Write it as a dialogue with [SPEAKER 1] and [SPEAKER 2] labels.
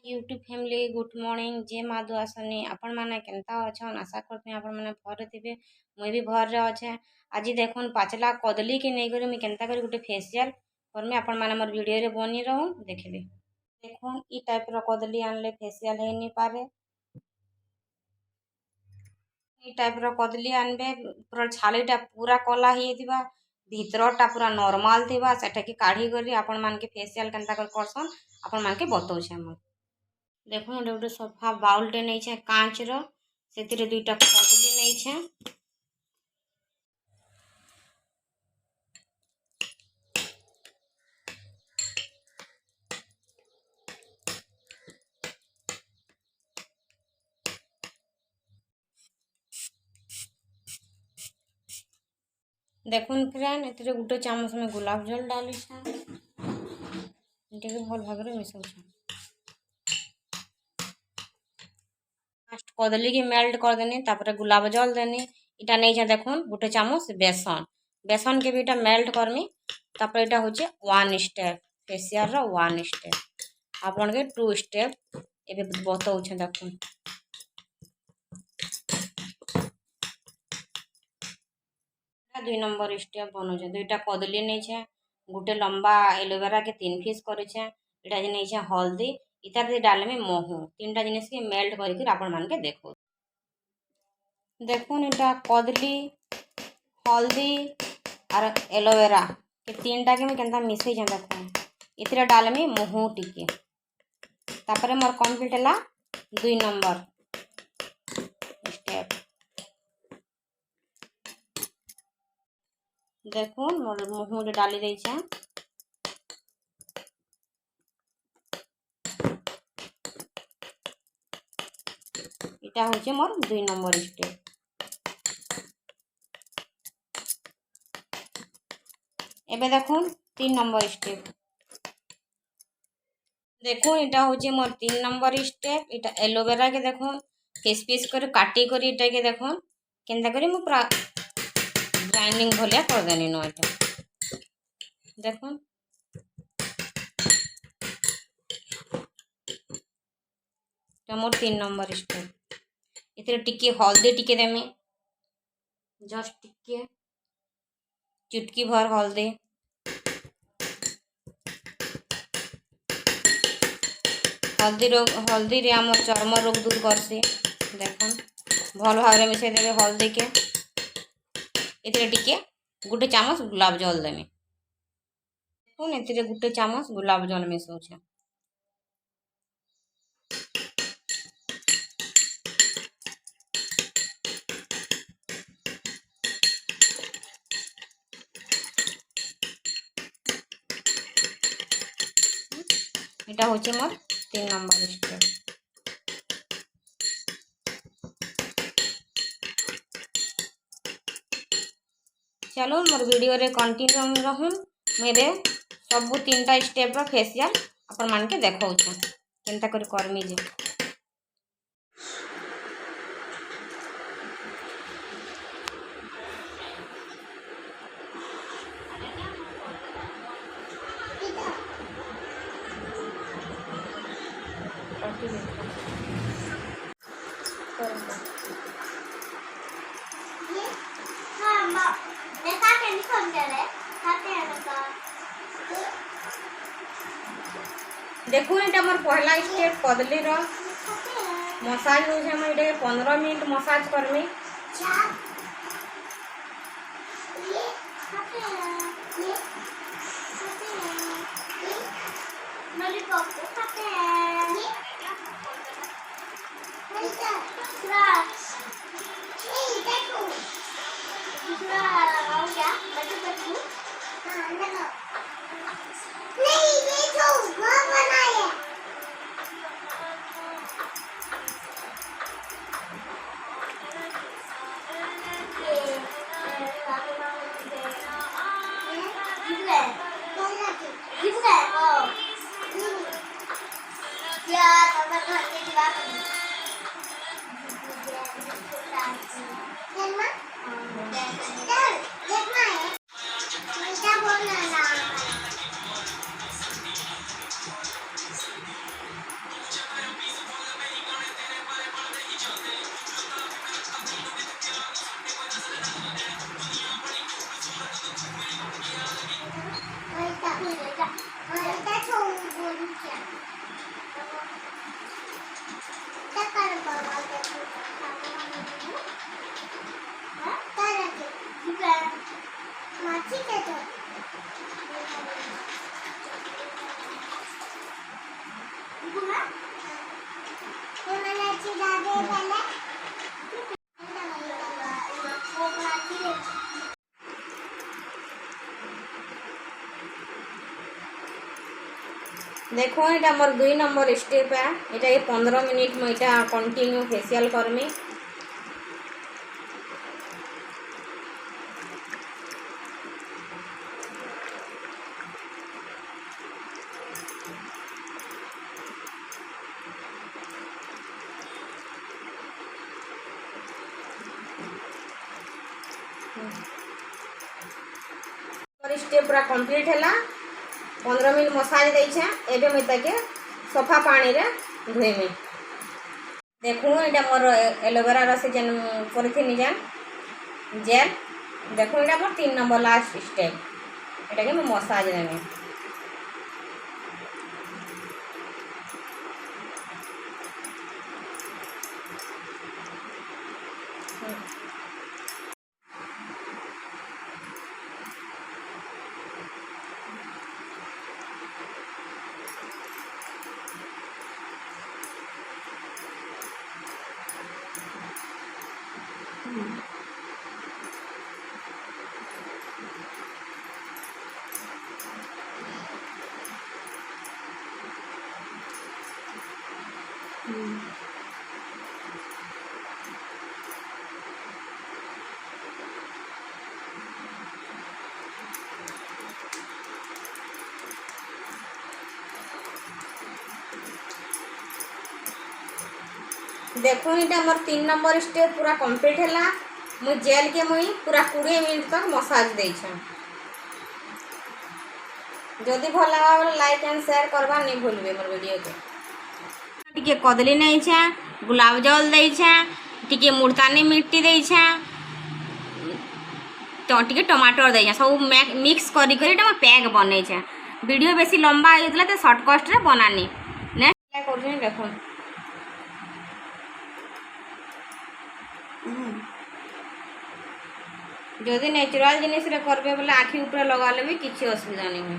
[SPEAKER 1] YouTube family good morning जय माँ दुआसनी आपण मैंने केनता अच्छन आशा करते आपण मैंने भर थे मुई भी भर अच्छे। आज देखुन पाचला कदली के नहीं करी मुई केनता करी गोटे फेसियल करमी आपण मैंने मोर वीडियो रे बनी रहूँ देखिए। देखुन ई टाइप रो कदली आनले फेसियल है नहीं पारे। ई टाइप रो कदली आनबे पूरा छालीटा पूरा कला ही दिबा भीतरटा पूरा नॉर्मल थिबा सेटा के काढ़ी करी आपण मान के फेसियल केनता कर करसन आपण मान के बतौछे हम। देखो गोटे गोटे सफा बाउलटे नहीं कांच से दुईटा कदली नहीं। देखुन फ्रेंड ए गोटे चामच में गुलाब जल डाली भल भाव मिसौ फास्ट कदली की मेल्ट कर देनी तापर गुलाब जल देनी इटा नहीं देखुन गोटे चामच बेसन बेसन के भी इटा मेल्ट करमी तापर इटा होचे 1 स्टेप फेसियल रो 1 स्टेप आपन के 2 स्टेप एबे बतौछे देखुन। 2 नंबर स्टेप बनौछे दुईटा कदली नहीं गोटे लंबा एलोवेरा के 3 पीस करेछे इटा जे नहीं हल्दी इतार डालमी महू 3टा जिनिस के मेल्ट करके आपण मान के देखो। देखुन इटा कदली हल्दी और एलोवेरा के 3टा के मैं केनता मिसई जे देखुन इतरे डालमी महू टिके तापर मोर कंप्लीट है 2 नंबर स्टेप। देखुन मोर महू डाली देछे इटा होचे मोर 2 नंबर स्टेप। एबे देखुन 3 नंबर स्टेप देखुन इटा होचे मोर 3 नंबर स्टेप इटा एलोवेरा के देखुन पीस पीस कर काटी कर इटा के देखुन केनता करी मु पूरा ग्राइंडिंग भलिया कर देनी न इटा देखुन। मोर 3 नंबर स्टेप इतरे टिके हल्दी टिके देमी जस्ट टिके चुटकी भर हल्दी हल्दी रे आम चर्म रोग दूर करसी देखुन भल भाव मिसई देवे हल्दी के इतरे टिके गोटे चामच गुलाब जल देमी देखुन ए गोटे चामच गुलाब जल मिसौछे। इटा होचे मोर 3 नंबर स्टेप। चलो मोर वीडियो रे कंटिन्यू रहूँ मेरे सबू 3टा स्टेप रो फेसियल अपन मान के देखौछे केनता कर करमी जे। देखो इटा मोर पहला स्टेप कदली रो मसाज होछे हम इटा 15 मिनट मसाज करमी देखो ये मोर 2 नंबर स्टेप है। ये 15 मिनिट मुझे कंटिन्यू फेशियल करमी। स्टेप पूरा कंप्लीट है। 15 मिनट मसाज देछे। एबे मुई ताके सफा पानी रे धोइमी। देखू ये मोर एलोवेरा रस जेन करथिनी जेन जेल। देखो ये मोर 3 नंबर लास्ट स्टेप। एटा के मैं मसाज देमी। देखो ये मोर 3 नंबर स्टेप पूरा कंप्लीट है। मुई जेल के मुई पूरा 20 मिनट तक मसाज देछे। जदि भल लगा बोले लाइक एंड शेयर करवा नहीं भूलबे मोर वीडियो के। टिके कदली नहीं छे, गुलाब जल दे छे, टिके मुल्तानी मिट्टी दे छे, तो टिके टमाटर दे छे। सब मिक्स करी करी टा पैक बने छे। वीडियो बेसी लंबा होइतला तो शॉर्टकट रे बनानी। नेक्स्ट करछी देखो। जदि नेचुरल जिनिस रे करबे बोले आखि ऊपर लगा ले भी किसी असुविधा नहीं हुए।